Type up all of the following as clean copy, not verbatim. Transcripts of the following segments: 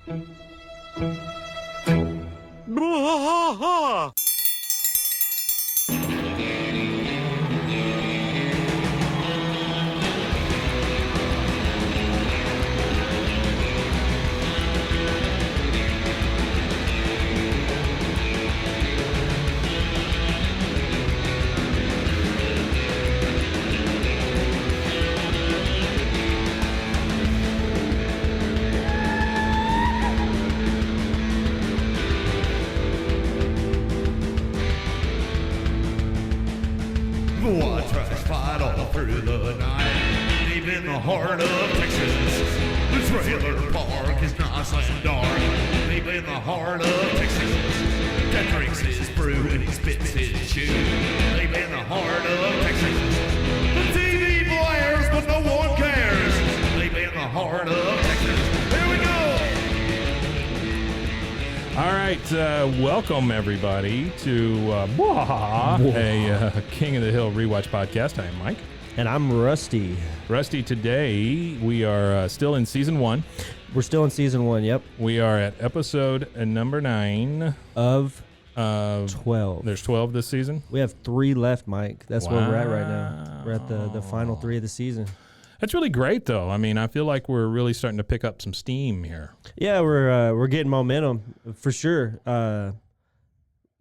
Bwaaa! Bwaaa trash fight all through the night, deep in the heart of Texas. The trailer park is nice and dark, deep in the heart of Texas. That drinks his brew and he spits his chew, deep in the heart of Texas. The TV blares, but no one cares, deep in the heart of Texas. Here we go! All right, welcome everybody to Bwaaa, a King of the Hill rewatch podcast. I am Mike. And I'm Rusty. Rusty, today we are still in season 1. We're still in season 1, yep. We are at episode number 9. Of 12. There's 12 this season? We have 3 left, Mike. That's where we're at right now. We're at the final 3 of the season. That's really great, though. I mean, I feel like we're really starting to pick up some steam here. Yeah, we're getting momentum for sure.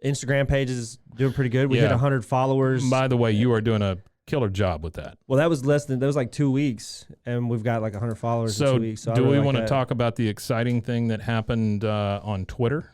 Instagram page is doing pretty good. We hit 100 followers. By the way, you are doing a killer job with that. Well, that was like 2 weeks, and we've got like 100 followers in 2 weeks. So do we want to talk about the exciting thing that happened on Twitter?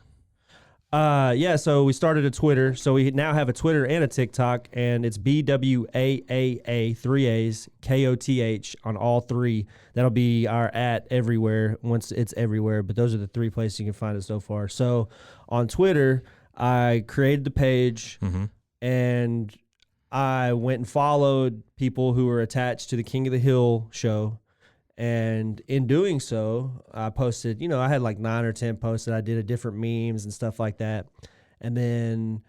Yeah, so we started a Twitter. So we now have a Twitter and a TikTok, and it's BWAAA, 3 A's, KOTH on all 3. That'll be our @ everywhere once it's everywhere, but those are the 3 places you can find it so far. So on Twitter, I created the page, and I went and followed people who were attached to the King of the Hill show. And in doing so, I posted, I had like 9 or 10 posts that I did of different memes and stuff like that. And then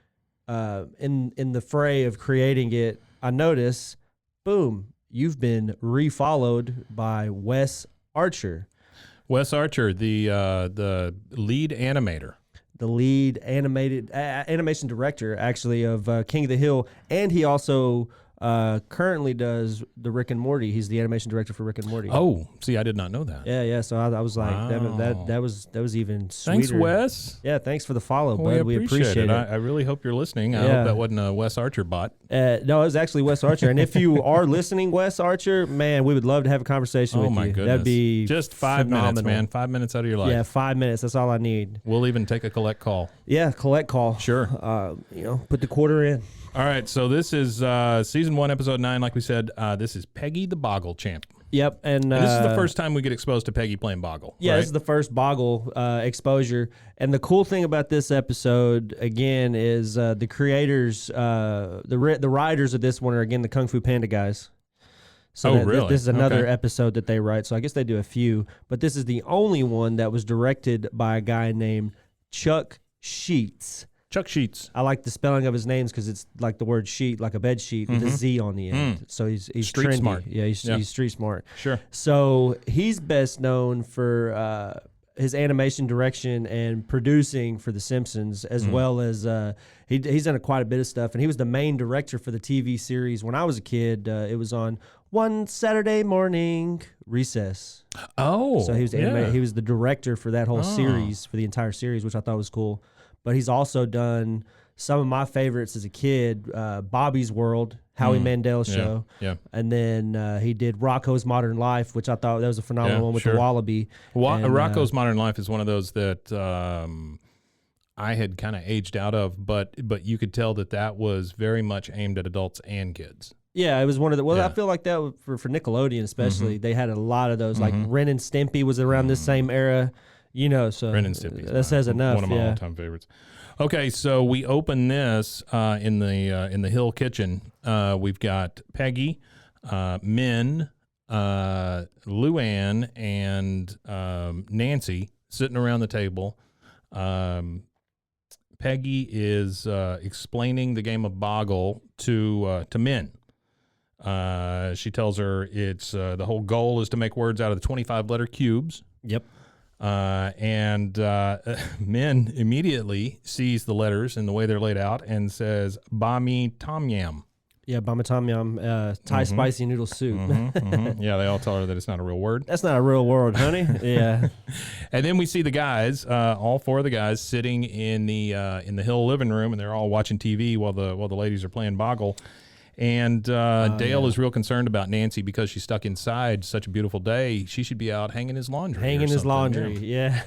in the fray of creating it, I noticed, boom, you've been refollowed by Wes Archer. Wes Archer, the lead animator. The lead animation director, actually, of King of the Hill. And he also currently does the Rick and Morty. He's the animation director for Rick and Morty. Oh, see, I did not know that. Yeah. So I was like, wow. that was even sweeter. Thanks, Wes. Yeah, thanks for the follow, bud. We appreciate it. I really hope you're listening. I hope that wasn't a Wes Archer bot. No, it was actually Wes Archer. And if you are listening, Wes Archer, man, we would love to have a conversation with you. Oh my goodness, that'd be just 5 minutes, man. 5 minutes out of your life. Yeah, 5 minutes. That's all I need. We'll even take a collect call. Yeah, collect call. Sure. Put the quarter in. All right, so this is season 1, episode 9. Like we said, this is Peggy the Boggle champ. Yep, and this is the first time we get exposed to Peggy playing Boggle. Yeah, right? This is the first Boggle exposure. And the cool thing about this episode, again, is the creators, the writers of this one are, again, the Kung Fu Panda guys. So really? This is another episode that they write. So I guess they do a few. But this is the only one that was directed by a guy named Chuck Sheets. Chuck Sheets. I like the spelling of his names because it's like the word sheet, like a bed sheet with a Z on the end. So he's street trendy. smart. Yeah, he's street smart. Sure. So he's best known for his animation direction and producing for The Simpsons, as well as he's done quite a bit of stuff. And he was the main director for the TV series when I was a kid. It was on One Saturday Morning, Recess. Oh, so he was he was the director for that whole series, for the entire series, which I thought was cool. But he's also done some of my favorites as a kid, Bobby's World, Howie Mandel's show. Yeah. And then he did Rocco's Modern Life, which I thought that was a phenomenal one with the Wallaby. Rocco's Modern Life is one of those that I had kind of aged out of, but you could tell that was very much aimed at adults and kids. Yeah, it was one of the. Well, I feel like that for Nickelodeon especially, they had a lot of those. Like Ren and Stimpy was around this same era. So Ren and Stimpy. That says enough. One of my all-time favorites. Okay, so we open this in the Hill kitchen. We've got Peggy, Min, Luann, and Nancy sitting around the table. Peggy is explaining the game of Boggle to Min. She tells her it's the whole goal is to make words out of the 25-letter cubes. Yep. And Min immediately sees the letters and the way they're laid out and says, Bami Tom Yam. Yeah, Bama Tom Yum, Thai spicy noodle soup. Yeah, they all tell her that it's not a real word. That's not a real word, honey. Yeah. And then we see the guys, all four of the guys, sitting in the Hill living room, and they're all watching TV while the ladies are playing Boggle. And Dale is real concerned about Nancy because she's stuck inside such a beautiful day. She should be out hanging his laundry. Hanging his laundry, yeah.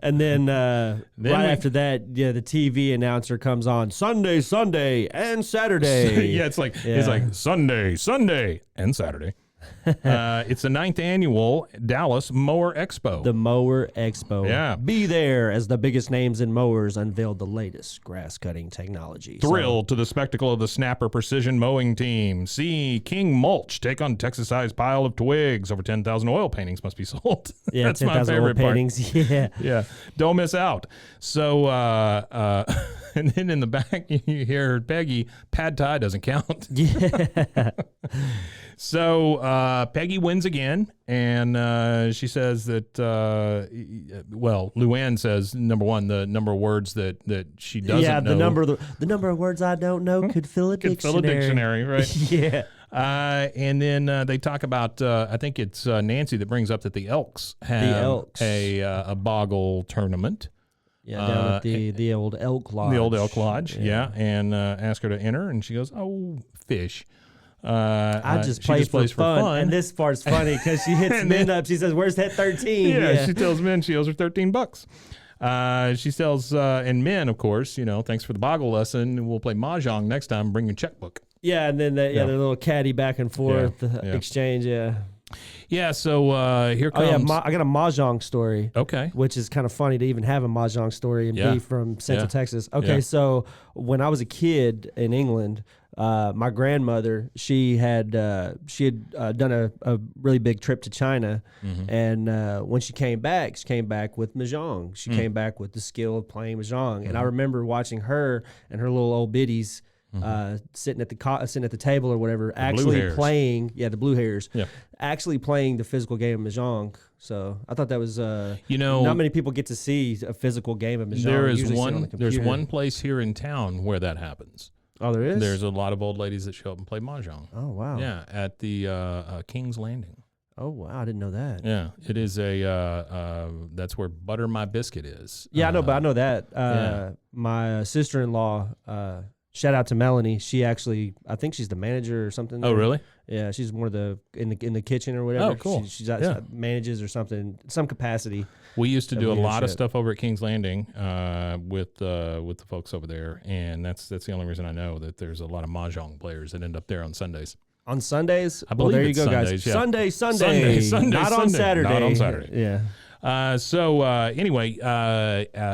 And then right after that, the TV announcer comes on, Sunday, and Saturday. Yeah, it's like Sunday, and Saturday. It's the 9th annual Dallas Mower Expo. The Mower Expo. Yeah. Be there as the biggest names in mowers unveiled the latest grass-cutting technology. Thrilled to the spectacle of the Snapper Precision Mowing Team. See King Mulch take on Texas-sized pile of twigs. Over 10,000 oil paintings must be sold. Yeah, That's my 10,000 oil favorite part. paintings. Yeah. Yeah, don't miss out. So, and then in the back, you hear Peggy, pad thai doesn't count. Yeah. So Peggy wins again, and she says that, Luann says, number one, the number of words that she doesn't know. Yeah, the number of words I don't know could fill a dictionary. Fill a dictionary, right? Yeah. And then they talk about, I think it's Nancy that brings up that the Elks have a Boggle tournament. Yeah, down at the old Elk Lodge. The old Elk Lodge, yeah. And ask her to enter, and she goes, "Oh, fish." I just play for fun. And this part's funny because she hits Min up. She says, "Where's that 13?" Yeah, she tells Min she owes her $13. She tells, and Min, of course, thanks for the Boggle lesson. We'll play Mahjong next time. Bring your checkbook. Yeah, and then the little caddy back and forth exchange. Yeah. Yeah, so here comes... Oh, yeah, I got a Mahjong story. Okay. Which is kind of funny to even have a Mahjong story and be from Central Texas. Okay, so when I was a kid in England, my grandmother, she had done a really big trip to China, and when she came back with Mahjong. She came back with the skill of playing Mahjong, and I remember watching her and her little old biddies sitting at the table or whatever, actually playing. Yeah, the blue hairs. Yeah, actually playing the physical game of Mahjong. So I thought that was not many people get to see a physical game of Mahjong. There's one place here in town where that happens. Oh, there is? There's a lot of old ladies that show up and play Mahjong. Oh, wow. Yeah, at the King's Landing. Oh, wow. I didn't know that. Yeah, it is that's where Butter My Biscuit is. Yeah, I know, but I know that. My sister-in-law, shout out to Melanie. She actually, I think she's the manager or something. Oh, really? Yeah, she's one of the in the kitchen or whatever. Oh, cool. She manages or something, some capacity. We used to do a lot of stuff over at King's Landing with the folks over there, and that's the only reason I know that there's a lot of Mahjong players that end up there on Sundays. On Sundays? I believe there you it's go, Sundays, guys. Yeah. Sunday. Not on Saturday. Not on Saturday. Yeah. Anyway,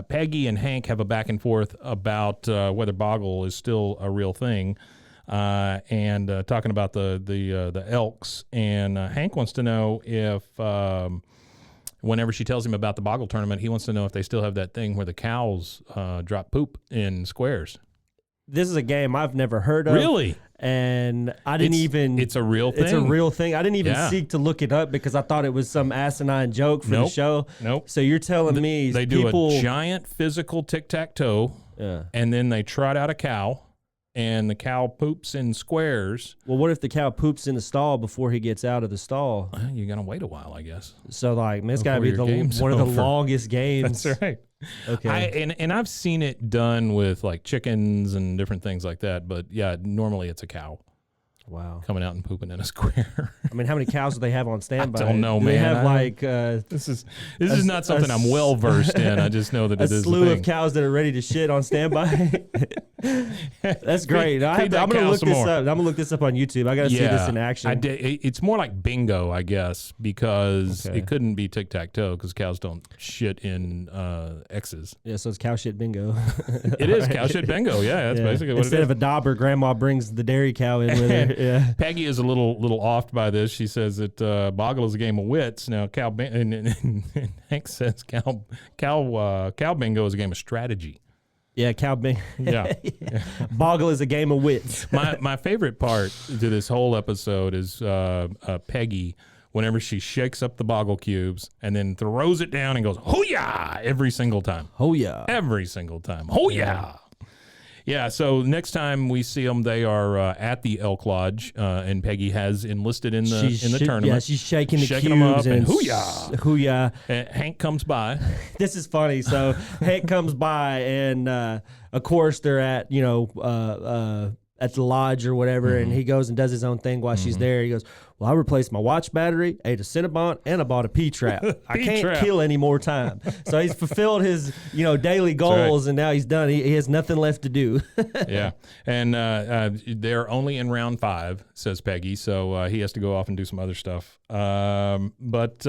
Peggy and Hank have a back and forth about whether Boggle is still a real thing, and talking about the Elks. And Hank wants to know if whenever she tells him about the Boggle tournament, he wants to know if they still have that thing where the cows drop poop in squares. This is a game I've never heard of. Really? And I didn't It's a real thing? It's a real thing. I didn't even seek to look it up because I thought it was some asinine joke for the show. Nope. So you're telling me they do a giant physical tic-tac-toe, and then they trot out a cow, and the cow poops in squares. Well, what if the cow poops in the stall before he gets out of the stall? You're going to wait a while, I guess. So, like, man, it's got to be one of the longest games. That's right. Okay. And I've seen it done with, like, chickens and different things like that. But, yeah, normally it's a cow. Wow. Coming out and pooping in a square. I mean, how many cows do they have on standby? I don't know, man. They have like this is not something I'm well versed in. I just know that it is a slew of cows that are ready to shit on standby. That's great. I'm gonna look this up. I'm gonna look this up on YouTube. I gotta see this in action. It's more like bingo, I guess, because it couldn't be tic tac toe because cows don't shit in X's. Yeah, so it's cow shit bingo. It is cow shit bingo. Yeah, that's basically what it is. Instead of a dauber, Grandma brings the dairy cow in with her. Yeah. Peggy is a little off by this. She says that Boggle is a game of wits. Now, and Hank says cow bingo is a game of strategy. Yeah, cow bingo. Yeah. Boggle is a game of wits. My favorite part to this whole episode is Peggy whenever she shakes up the Boggle cubes and then throws it down and goes, hoo-yah, every single time. Oh yeah. Every single time. Hoo-yah. Yeah, so next time we see them, they are at the Elk Lodge, and Peggy has enlisted in the tournament. Yeah, she's shaking the cubes them up and hoo-yah. Hoo-yah. And Hank comes by. This is funny. So Hank comes by, and of course they're at at the lodge or whatever, and he goes and does his own thing while she's there. He goes, well, I replaced my watch battery, ate a Cinnabon, and I bought a P-trap. I can't kill any more time. So he's fulfilled his daily goals, and now he's done. He has nothing left to do. Yeah, and they're only in round 5, says Peggy, so he has to go off and do some other stuff. But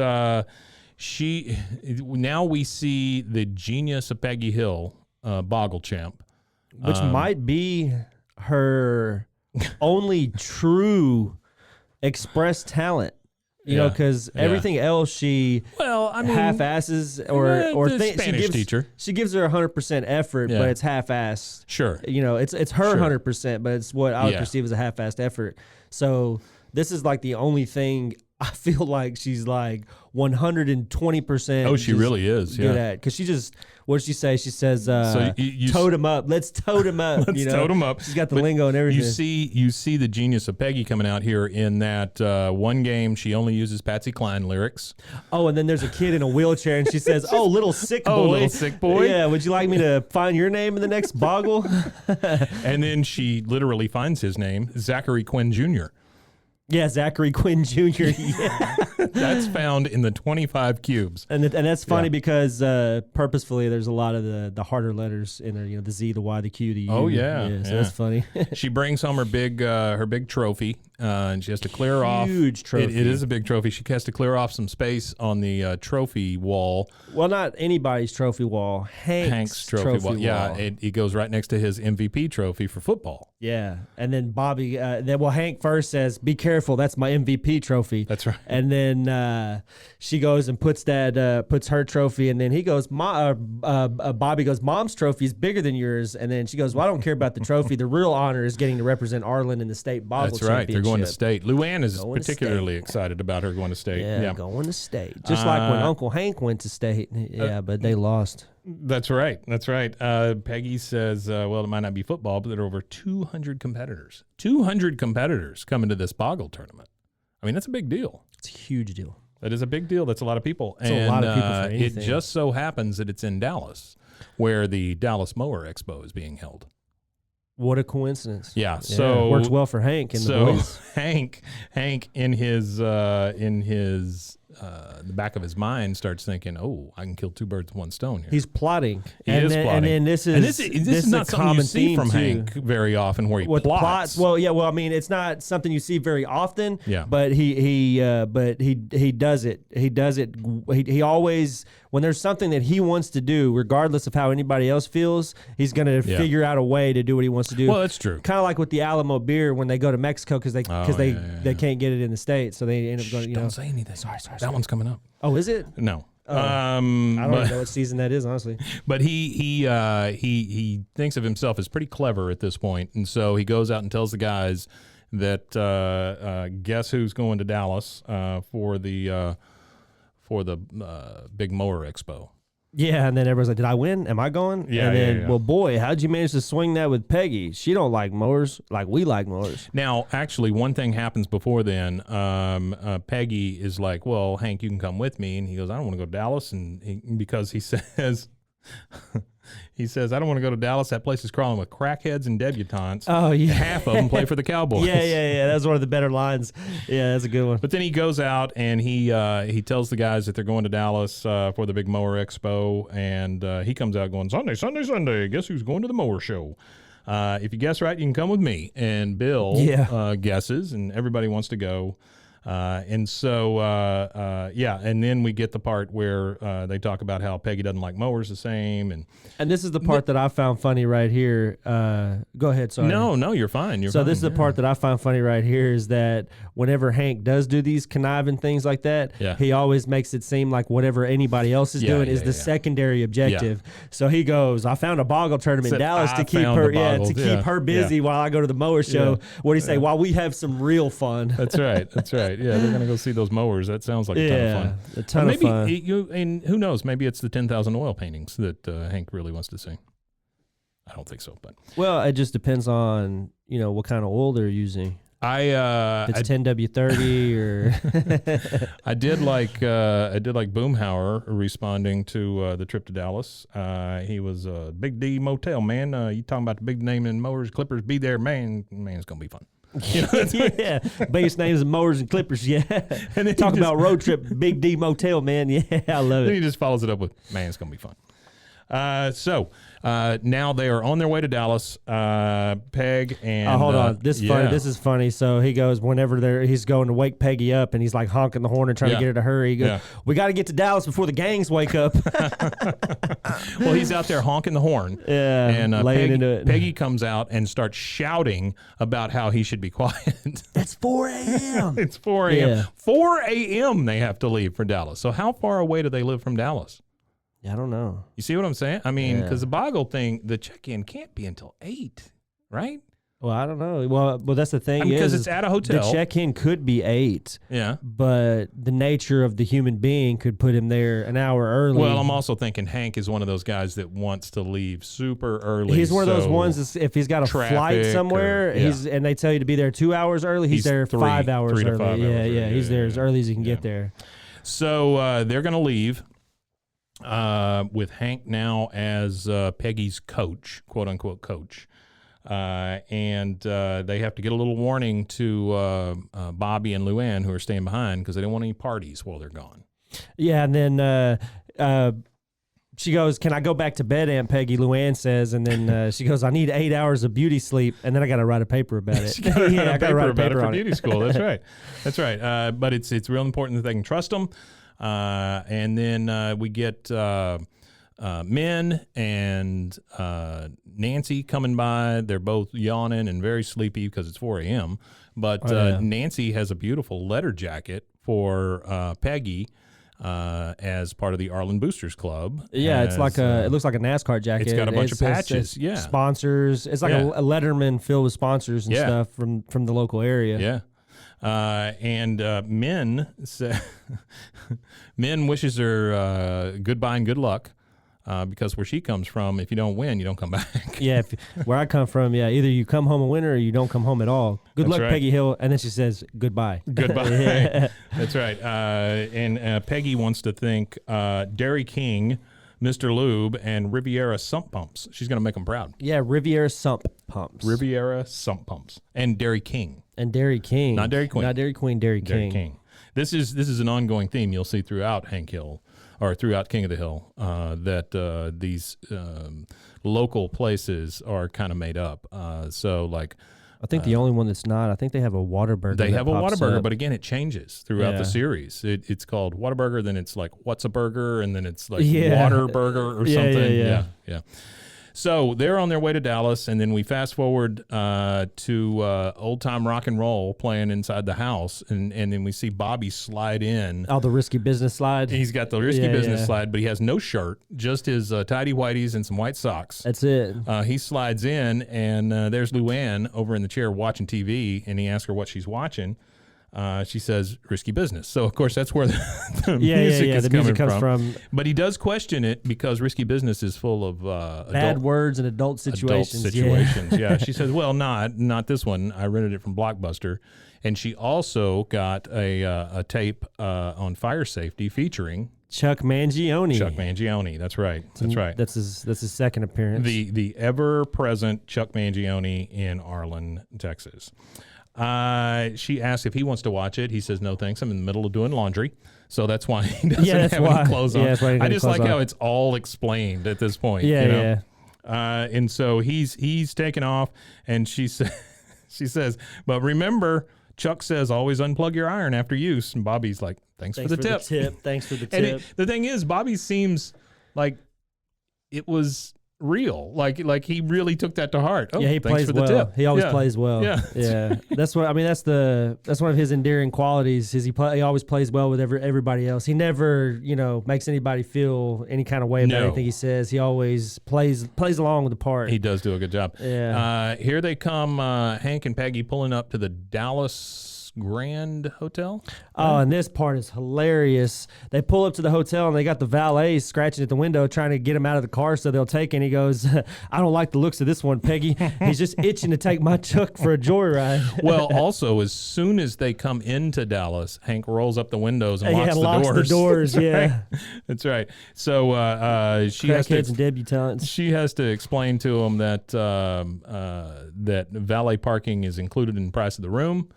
now we see the genius of Peggy Hill, Boggle Champ. Which might be her only true express talent, because everything else she half-asses or Spanish teacher. She gives her 100% effort, but it's half-assed. Sure, it's her 100%, but it's what I would perceive as a half-assed effort. So this is like the only thing I feel like she's like 120%. Oh, she really is. Good at, because she just, what did she say? She says, "Tote him up. Let's tote him up." Let's tote him up. She's got the lingo and everything. You see the genius of Peggy coming out here in that one game. She only uses Patsy Cline lyrics. Oh, and then there's a kid in a wheelchair, and she says, "Oh, little sick boy." Oh, little sick boy. Yeah. Would you like me to find your name in the next Boggle? And then she literally finds his name, Zachary Quinn Jr. Yeah, Zachary Quinn Jr. Yeah. That's found in the 25 cubes. And that's funny because purposefully there's a lot of the harder letters in there, the Z, the Y, the Q, the U. Oh, yeah. So that's funny. She brings home her big trophy, and she has to clear off. Huge trophy. It is a big trophy. She has to clear off some space on the trophy wall. Well, not anybody's trophy wall. Hank's trophy wall. Yeah, it goes right next to his MVP trophy for football. Yeah, and then Bobby, Hank first says, "Be careful, that's my MVP trophy." That's right. And then she goes and puts her trophy, and then he goes, Bobby goes, "Mom's trophy is bigger than yours." And then she goes, "Well, I don't care about the trophy. The real honor is getting to represent Arlen in the state Boggle That's right. They're going to state. Luann is Going particularly excited about her going to state. Yeah, going to state. Just like when Uncle Hank went to state. Yeah, but they lost. That's right. That's right. Peggy says, well, it might not be football, but there are over 200 competitors. 200 competitors coming to this Boggle tournament. I mean, that's a big deal. It's a huge deal. That is a big deal. That's a lot of people. It's a lot of people for anything. It just so happens that it's in Dallas, where the Dallas Mower Expo is being held. What a coincidence. Yeah. So it works well for Hank and the boys. Hank in his the back of his mind starts thinking, "Oh, I can kill 2 birds with 1 stone here." He's plotting. He is plotting. And then this is not a something common you see theme from too. Hank very often, where he With plots. Well, yeah. Well, I mean, it's not something you see very often. Yeah. But he does it. He does it. He always, when there's something that he wants to do, regardless of how anybody else feels, he's going to figure out a way to do what he wants to do. Well, that's true. Kind of like with the Alamo beer when they go to Mexico because they can't get it in the States, so they end up going. Don't say anything. Sorry. That one's coming up. Oh, is it? No. I don't even know what season that is, honestly. But he thinks of himself as pretty clever at this point, and so he goes out and tells the guys that guess who's going to Dallas for the big Mower Expo. Yeah, and then everybody's like, "Did I win? Am I going?" Yeah, and then, yeah. Well, boy, how'd you manage to swing that with Peggy? She don't like mowers like we like mowers. Now, actually, one thing happens before then. Peggy is like, "Well, Hank, you can come with me," and he goes, "I don't want to go to Dallas," because he says. He says, "I don't want to go to Dallas. That place is crawling with crackheads and debutantes. Oh, yeah. Half of them play for the Cowboys." Yeah. That's one of the better lines. Yeah, that's a good one. But then he goes out and he tells the guys that they're going to Dallas for the big Mower Expo, and he comes out going, Sunday. Guess who's going to the Mower Show? If you guess right, you can come with me." And Bill guesses, and everybody wants to go. And then we get the part where they talk about how Peggy doesn't like mowers the same, and this is the part that I found funny right here. Go ahead, sorry. No, you're fine. So this is the part that I find funny right here is that whenever Hank does do these conniving things like that, he always makes it seem like whatever anybody else is doing is the secondary objective. Yeah. So he goes, "I found a Boggle tournament in Dallas to keep her busy while I go to the Mower Show." What do you say? While we have some real fun. That's right. right. Yeah, they're gonna go see those mowers. That sounds like a ton of fun. A ton maybe of fun. And who knows? Maybe it's the 10,000 oil paintings that Hank really wants to see. I don't think so, but Well, it just depends on what kind of oil they're using. If it's 10W30 or I did like Boomhauer responding to the trip to Dallas. He was Big D Motel, man. You talking about the big name in mowers, clippers? Be there, man. Man, it's gonna be fun. Yeah, biggest names of mowers and clippers. Yeah, And then talk about road trip, Big D Motel, man. Yeah, I love Then it. he just follows it up with, man, it's gonna be fun. So now they are on their way to Dallas. Peg and hold on, this funny. This is funny. So he goes whenever he's going to wake Peggy up, and he's like honking the horn and trying to get her to hurry. He goes, "We got to get to Dallas before the gangs wake up." Well, he's out there honking the horn. Yeah, and laying into it. Peggy comes out and starts shouting about how he should be quiet. It's 4 a.m. It's 4 a.m. Yeah. 4 a.m. they have to leave for Dallas. So how far away do they live from Dallas? I don't know. You see what I'm saying? I mean, because the Boggle thing, the check-in can't be until 8, right? Well, I don't know. Well, that's the thing Because is it's at a hotel. The check-in could be 8. Yeah. But the nature of the human being could put him there an hour early. Well, I'm also thinking Hank is one of those guys that wants to leave super early. He's one of those ones that's, if he's got a flight somewhere, and they tell you to be there 2 hours early, he's there 5 hours 3 to early. 5 hours early. Yeah, he's there as early as he can get there. So they're going to leave with Hank now as Peggy's coach, quote unquote coach. And they have to get a little warning to Bobby and Luann, who are staying behind because they don't want any parties while they're gone. Yeah, and then she goes, "Can I go back to bed, Aunt Peggy?" Luann says, and then she goes, "I need 8 hours of beauty sleep, and then I got to write a paper about it." I got to write a paper for beauty school. That's right. That's right. But it's real important that they can trust them. And then we get Min and Nancy coming by. They're both yawning and very sleepy because it's 4 a.m. But Nancy has a beautiful letter jacket for Peggy as part of the Arlen Boosters Club. Yeah, it's like it looks like a NASCAR jacket. It's got a bunch of patches. It's sponsors. It's like a Letterman filled with sponsors and stuff from the local area. Yeah. And Min wishes her goodbye and good luck because where she comes from, if you don't win, you don't come back. Yeah, where I come from, either you come home a winner or you don't come home at all. Good luck, right. Peggy Hill. And then she says goodbye. Goodbye. That's right. And Peggy wants to thank Derry King, Mr. Lube, and Riviera Sump Pumps. She's going to make them proud. Yeah, Riviera Sump Pumps. Riviera Sump Pumps. And Derry King. And Dairy King. Not Dairy Queen. Not Dairy Queen, Dairy King. Dairy King. This is an ongoing theme you'll see throughout Hank Hill, or throughout King of the Hill, that these local places are kind of made up. So like, I think the only one that's not, I think they have a Whataburger. They have a Whataburger, up. but again, it changes throughout the series. It's called Whataburger, then it's like What's a Burger, and then it's like Water Burger or something. Yeah. So they're on their way to Dallas, and then we fast forward to old time rock and roll playing inside the house, and then we see Bobby slide in. Oh, the risky business slide. He's got the risky business slide, but he has no shirt, just his tidy whities and some white socks. That's it. He slides in, and there's Luann over in the chair watching TV, and he asks her what she's watching. She says risky business. So of course that's where the music comes from. But he does question it because risky business is full of bad words and adult situations. Yeah. She says, well, not this one. I rented it from Blockbuster. And she also got a tape on fire safety featuring Chuck Mangione. Chuck Mangione. That's right. That's right. That's his second appearance. The ever present Chuck Mangione in Arlen, Texas. She asks if he wants to watch it. He says, no, thanks. I'm in the middle of doing laundry. So that's why he doesn't have any clothes on. I just like how it's all explained at this point. Yeah. And so he's taken off, and she says, but remember, Chuck says always unplug your iron after use. And Bobby's like, thanks for the tip. Thanks for the tip. And the thing is, Bobby seems like it was real, like he really took that to heart. Oh, yeah, he plays well. Tip. He always plays well. Yeah. That's what I mean. That's one of his endearing qualities. Is he always plays well with everybody else. He never makes anybody feel any kind of way about anything he says. He always plays along with the part. He does do a good job. Yeah. Here they come, Hank and Peggy pulling up to the Dallas Grand Hotel. Oh, and this part is hilarious. They pull up to the hotel and they got the valet scratching at the window trying to get him out of the car so they'll take it. And he goes, I don't like the looks of this one, Peggy. He's just itching to take my truck for a joyride. Well, also, as soon as they come into Dallas, Hank rolls up the windows and locks the doors. Yeah. That's right. So she has Crackheads and debutantes. She has to explain to him that that valet parking is included in the price of the room.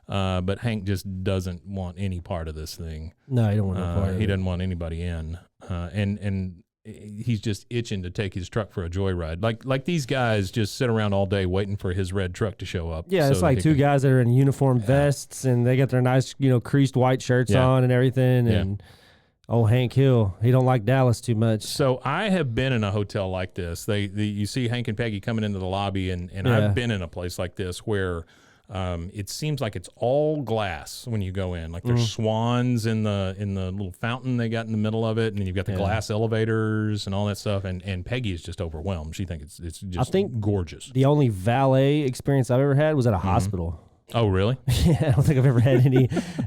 But Hank just doesn't want any part of this thing. No, he don't want no part of it. He doesn't want anybody in. And he's just itching to take his truck for a joyride. Like these guys just sit around all day waiting for his red truck to show up. Yeah, it's like two guys that are in uniform vests and they got their nice, creased white shirts on and everything. And old Hank Hill, he don't like Dallas too much. So I have been in a hotel like this. You see Hank and Peggy coming into the lobby, and I've been in a place like this where it seems like it's all glass when you go in. Like there's swans in the little fountain they got in the middle of it, and then you've got the glass elevators and all that stuff. And Peggy is just overwhelmed. She thinks it's just gorgeous. The only valet experience I've ever had was at a hospital. Oh, really? Yeah, I don't think I've ever had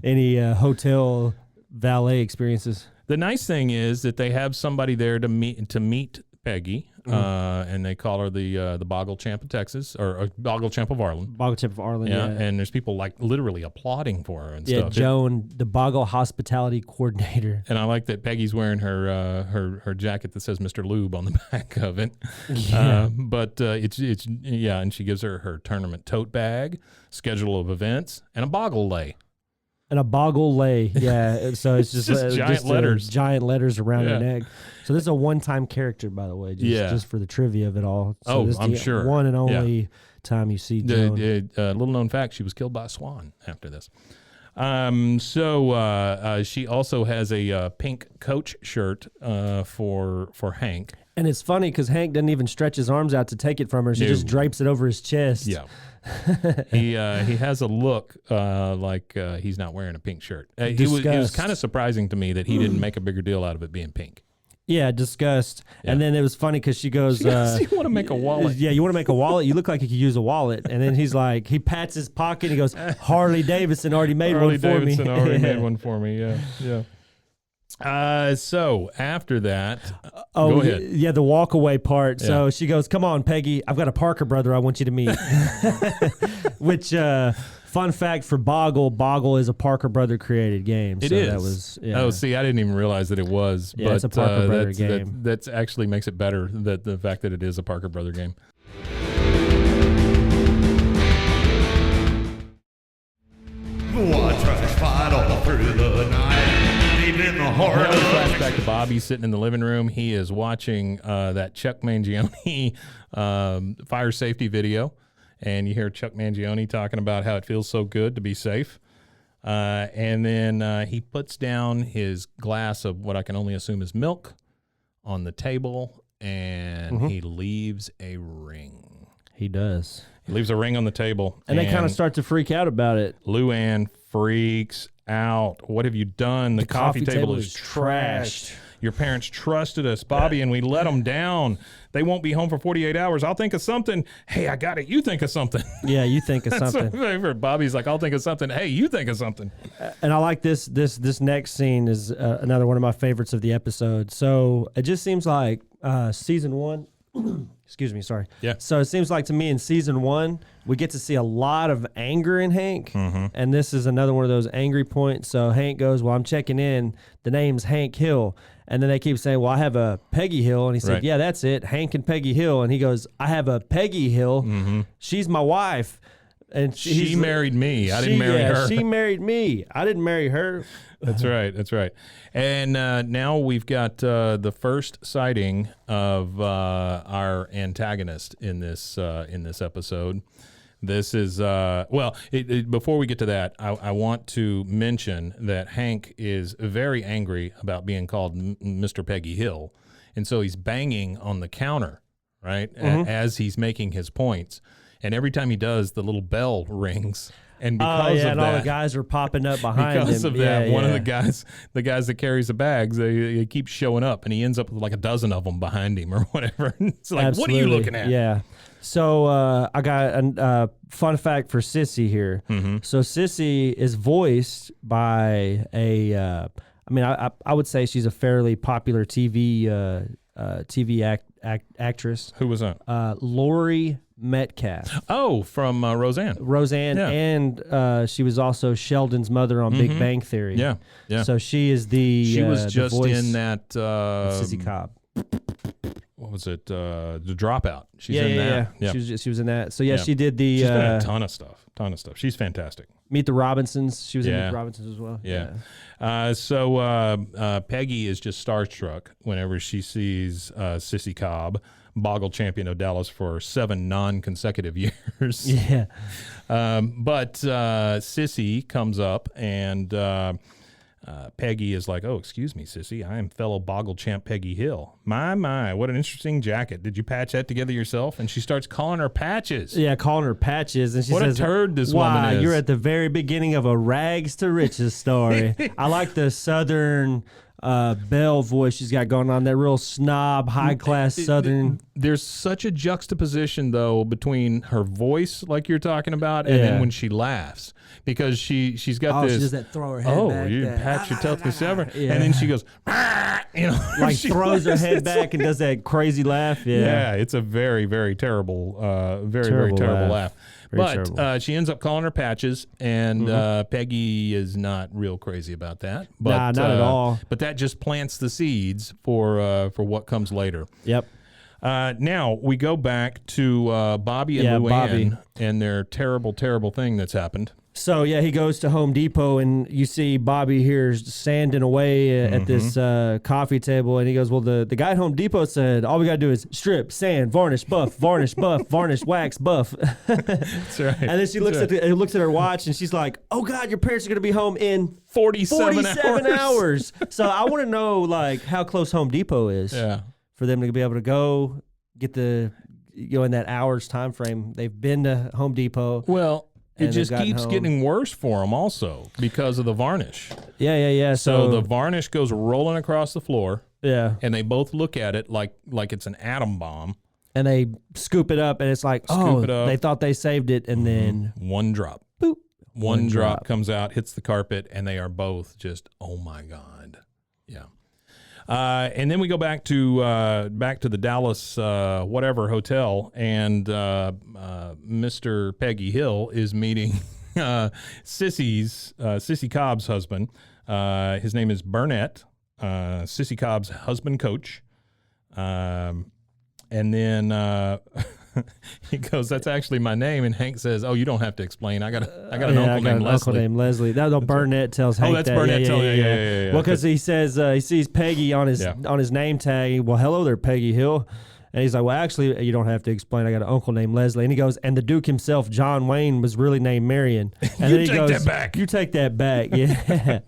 any hotel valet experiences. The nice thing is that they have somebody there to meet Peggy, and they call her the Boggle Champ of Texas, or Boggle Champ of Ireland. Boggle Champ of Ireland, yeah. And there's people like literally applauding for her and stuff. Yeah, Joan, the Boggle Hospitality Coordinator. And I like that Peggy's wearing her jacket that says Mr. Lube on the back of it. Yeah. And she gives her tournament tote bag, schedule of events, and a boggle lay. And a boggle lay, yeah. So it's just giant letters. Giant letters around her neck. So this is a one-time character, by the way, just for the trivia of it all. So this is I'm sure. One and only time you see Joan. Little known fact, she was killed by a swan after this. She also has a pink Coach shirt for Hank. And it's funny because Hank doesn't even stretch his arms out to take it from her. She just drapes it over his chest. Yeah. He has a look like he's not wearing a pink shirt. It was kind of surprising to me that he didn't make a bigger deal out of it being pink. Yeah, disgust. Yeah. And then it was funny because she goes, you want to make a wallet? Yeah, you want to make a wallet? You look like you could use a wallet. And then he's like, he pats his pocket. And he goes, Harley Davidson already made one for me. Made one for me. Yeah. So after that, go ahead. Yeah, the walk away part. Yeah. So she goes, come on, Peggy, I've got a Parker brother I want you to meet. Which, fun fact for Boggle is a Parker brother created game. It so is. That was, Oh, see, I didn't even realize that it was. Yeah, but, it's a Parker brother game. That actually makes it better, that the fact that it is a Parker brother game. Bwaaa tries to fight all through the night, deep in the heart Now we of flash back to Bobby sitting in the living room. He is watching that Chuck Mangione fire safety video, and you hear Chuck Mangione talking about how it feels so good to be safe. And then he puts down his glass of what I can only assume is milk on the table, and he leaves a ring. He does. He leaves a ring on the table. And they kind of start to freak out about it. Luann freaks out. What have you done? The coffee table is trashed. Your parents trusted us, Bobby, and we let them down. They won't be home for 48 hours. I'll think of something. Hey, I got it. You think of something. Yeah, you think of something. That's my favorite. Bobby's like, I'll think of something. Hey, you think of something. And I like this next scene is another one of my favorites of the episode. So it just seems like season one. Excuse me, sorry. Yeah. So it seems like to me in season one, we get to see a lot of anger in Hank. And this is another one of those angry points. So Hank goes, well, I'm checking in. The name's Hank Hill. And then they keep saying, well, I have a Peggy Hill. And he said, yeah, that's it. Hank and Peggy Hill. And he goes, I have a Peggy Hill. She's my wife. And she married me. I didn't marry her. She married me. I didn't marry her. That's right. That's right. And now we've got the first sighting of our antagonist in this episode. This is before we get to that, I want to mention that Hank is very angry about being called Mr. Peggy Hill, and so he's banging on the counter, right, as he's making his points. And every time he does, the little bell rings. And because of and that, all the guys are popping up behind him. because of that, one of the guys that carries the bags, they keep showing up, and he ends up with like a dozen of them behind him or whatever. It's like, Absolutely. what are you looking at? Yeah. So I got a fun fact for Sissy here. Mm-hmm. So Sissy is voiced by I would say she's a fairly popular TV actress. Who was that? Lori Metcalf. Oh, from Roseanne. Roseanne, Yeah. and she was also Sheldon's mother on Big Bang Theory. Yeah, yeah. So she is the She was the just voice in that. of Sissy Cobb. What was it? The Dropout. She's Yeah, in yeah, that. yeah. She was in that. So yeah, she did the She's been in a ton of stuff. She's fantastic. Meet the Robinsons. She was in Yeah. Meet the Robinsons as well. Yeah. So Peggy is just starstruck whenever she sees Sissy Cobb, Boggle champion of Dallas for 7 non-consecutive years. Yeah. But Sissy comes up and Peggy is like, "Oh, excuse me, Sissy. I am fellow Boggle champ Peggy Hill. My, what an interesting jacket. Did you patch that together yourself?" And she starts calling her Patches. Yeah, calling her Patches, and she What says, a turd this "Wow, woman is." you're at the very beginning of a rags to riches story." I like the Southern Belle voice she's got going on. That real snob, high class Southern. There's such a juxtaposition though between her voice, like you're talking about, and Yeah. then when she laughs, because she's got this. She does that throw her head back. You that, pat your tough sever, Yeah. and then she goes, "Ah," you know, like she throws her laughs. head back and does that crazy laugh. Yeah. Yeah, it's a very, very terrible, very Terrible terrible laugh. laugh. Very But terrible. she ends up calling her Patches, and Peggy is not real crazy about that. But, Nah, not at all. But that just plants the seeds for what comes later. Yep. Now we go back to Bobby and Luann Bobby. and their terrible, terrible thing that's happened. So yeah, he goes to Home Depot, and you see Bobby here sanding away at this coffee table, and he goes, "Well, the guy at Home Depot said all we gotta do is strip, sand, varnish, buff, varnish, buff, varnish, wax, buff." That's right. And then she looks at her watch, and she's like, "Oh God, your parents are gonna be home in 47 hours." So I want to know like how close Home Depot is for them to be able to go get in that hours time frame. They've been to Home Depot. Well, it and just they've gotten keeps home. getting worse for them also because of the varnish. Yeah. So the varnish goes rolling across the floor, yeah. and they both look at it like it's an atom bomb. And they scoop it up, and it's like, Scoop it up. they thought they saved it, and then One drop. boop. One drop drop. comes out, hits the carpet, and they are both just, oh my God. Yeah. And then we go back to the Dallas whatever hotel, and Mr. Peggy Hill is meeting Sissy Cobb's husband. His name is Burnett, Sissy Cobb's husband coach. And then he goes, "That's actually my name." And Hank says, "Oh, you don't have to explain. I got an uncle named Leslie." No, Burnett tells Hank that's that. Burnett telling- yeah. Well, because he says he sees Peggy on his name tag. Well, hello there, Peggy Hill. And he's like, "Well, actually, you don't have to explain. I got an uncle named Leslie." And he goes, "And the Duke himself, John Wayne, was really named Marion." And then he take goes, that back. "You take that back." Yeah.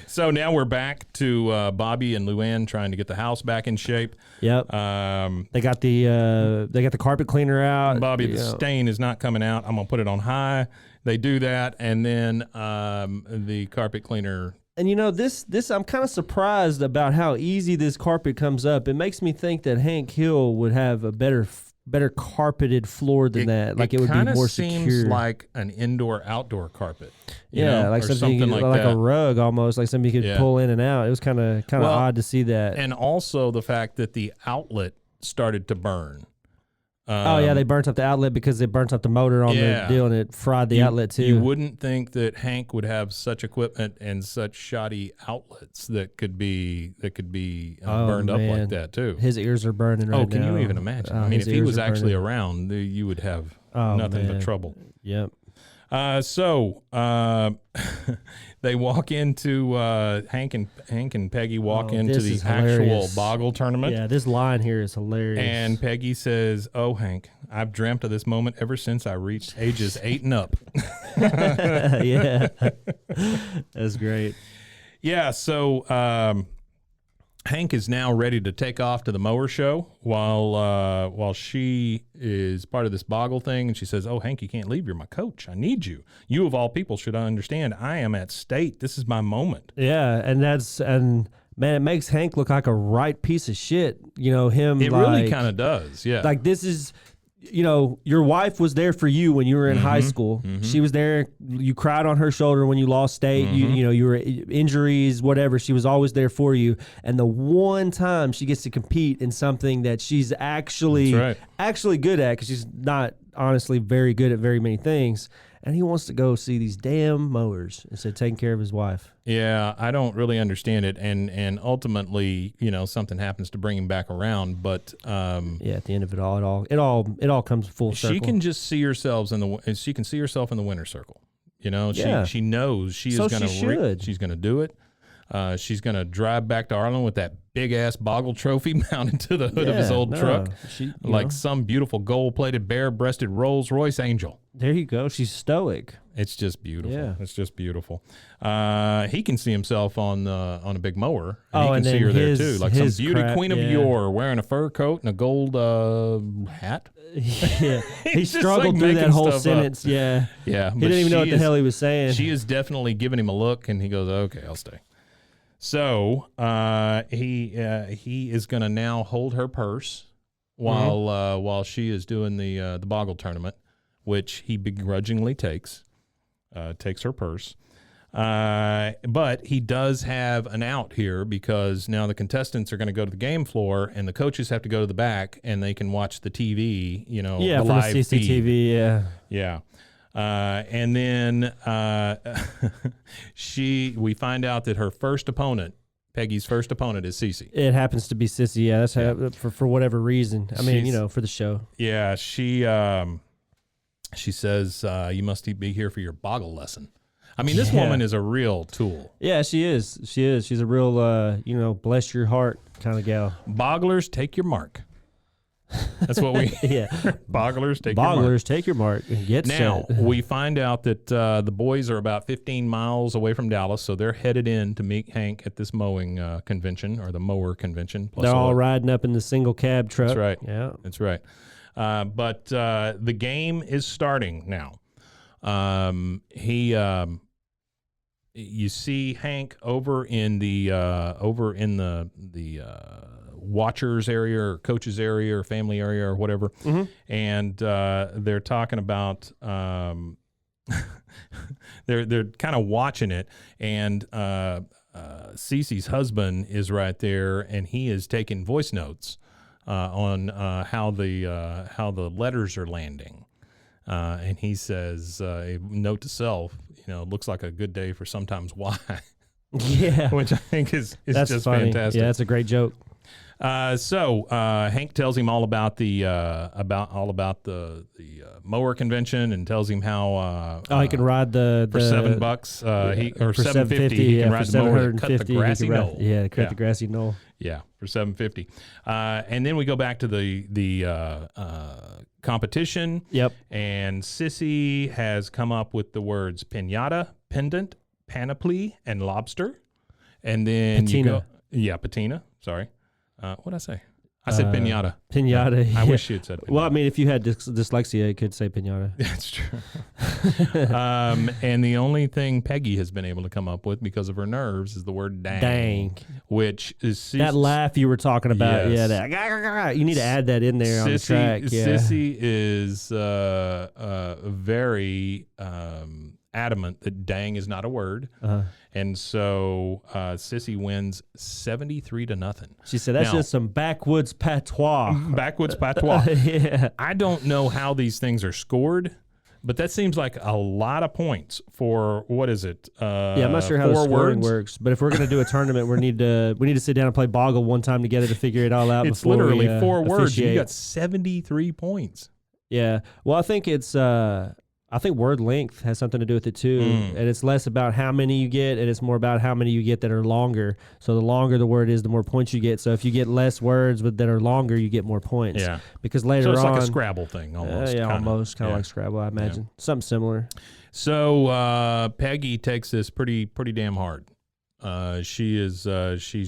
So now we're back to Bobby and Luann trying to get the house back in shape. Yep. They got the carpet cleaner out. Bobby, the stain is not coming out. I'm gonna put it on high. They do that, and then the carpet cleaner. And this I'm kind of surprised about how easy this carpet comes up. It makes me think that Hank Hill would have a better carpeted floor than that. Like it would be more secure. It seems like an indoor-outdoor carpet. Yeah, like or something like a that. rug almost, like something you could pull in and out. It was kind of odd to see that. And also the fact that the outlet started to burn. They burnt up the outlet because they burnt up the motor on the deal, and it fried the outlet too. You wouldn't think that Hank would have such equipment and such shoddy outlets that could be burned up like that too. His ears are burning right now. Oh, can you even imagine? I mean, if he was actually around, you would have nothing but trouble. Yep. So they walk into Hank and Peggy walk into the actual Boggle tournament. Yeah, this line here is hilarious. And Peggy says, "Oh, Hank, I've dreamt of this moment ever since I reached ages 8 and up." Yeah, that's great. Yeah. So Hank is now ready to take off to the Mower show while she is part of this Boggle thing, and she says, "Oh, Hank, you can't leave. You're my coach. I need you. You of all people should understand. I am at state. This is my moment." Yeah, and man, it makes Hank look like a right piece of shit. You know him. It really kind of does. Yeah. Like this is. You know, your wife was there for you when you were in high school. She was there. You cried on her shoulder when you lost state. You know, you were injuries, whatever. She was always there for you. And the one time she gets to compete in something that she's actually good at, because she's not honestly very good at very many things. And he wants to go see these damn mowers instead of taking care of his wife. Yeah, I don't really understand it, and ultimately, you know, something happens to bring him back around. But yeah, at the end of it all comes full circle. She can just see herself in the winner's circle. You know, she knows she's going to do it. She's going to drive back to Arlen with that big-ass Boggle trophy mounted to the hood of his old truck, like some beautiful gold-plated, bare-breasted Rolls-Royce angel. There you go. She's stoic. It's just beautiful. Yeah. It's just beautiful. He can see himself on a big mower, and he can see her there, too, like some beauty queen of yore wearing a fur coat and a gold hat. Yeah, he struggled through that whole sentence. Yeah. He didn't even know what the hell he was saying. She is definitely giving him a look, and he goes, "Okay, I'll stay." So he is going to now hold her purse while she is doing the Boggle tournament, which he begrudgingly takes her purse. But he does have an out here, because now the contestants are going to go to the game floor, and the coaches have to go to the back, and they can watch the TV. You know, the live from the CCTV. feed. Yeah. And then we find out that her first opponent, Peggy's first opponent, is Cece. It happens to be Sissy. Yeah, that's how, for whatever reason. I mean, you know, for the show. Yeah, she says, "You must be here for your Boggle lesson." I mean, this woman is a real tool. Yeah, she is. She's a real, bless your heart kind of gal. Bogglers, take your mark. That's what we. Bogglers, take your mark. Bogglers, take your mark. Get now, set. we find out that the boys are about 15 miles away from Dallas, so they're headed in to meet Hank at this mowing convention, or the Mower convention. They're all riding up in the single cab truck. That's right. Yeah. That's right. But the game is starting now. You see Hank over in the watchers area, or coaches area, or family area, or whatever, and they're talking about they're kind of watching it, and Cece's husband is right there, and he is taking voice notes on how the letters are landing. And he says, a note to self, looks like a good day for sometimes why. Yeah. Which I think is that's just funny. fantastic. Yeah, that's a great joke. So Hank tells him all about the Mower convention, and tells him how he can ride the for $7 or for $7.50 he can ride the mower to cut the grassy knoll. Yeah, cut the grassy knoll. Yeah, for $7.50. And then we go back to the competition. Yep. And Sissy has come up with the words pinata, pendant, panoply, and lobster. And then patina. Patina. Sorry. What did I say? I said pinata. Pinata. I wish you had said pinata. Well, I mean, if you had dyslexia, you could say pinata. That's true. And the only thing Peggy has been able to come up with, because of her nerves, is the word dang. Dang. Which is... that laugh you were talking about. Yes. Yeah, that, you need to add that in there on the track. Yeah. Sissy is very adamant that dang is not a word. And so Sissy wins 73-0. She said, that's just some backwoods patois. Backwoods patois. Yeah. I don't know how these things are scored, but that seems like a lot of points for, what is it? I'm not sure how the scoring works, but if we're going to do a tournament, we need to sit down and play Boggle one time together to figure it all out. It's literally 4 words. Officiate. You got 73 points. Yeah. Well, I think it's... I think word length has something to do with it too, and it's less about how many you get, and it's more about how many you get that are longer. So the longer the word is, the more points you get. So if you get less words that are longer, you get more points. Yeah. Because later on, so it's like a Scrabble thing almost. Almost kind of like Scrabble, I imagine. Something similar. So Peggy takes this pretty damn hard. She's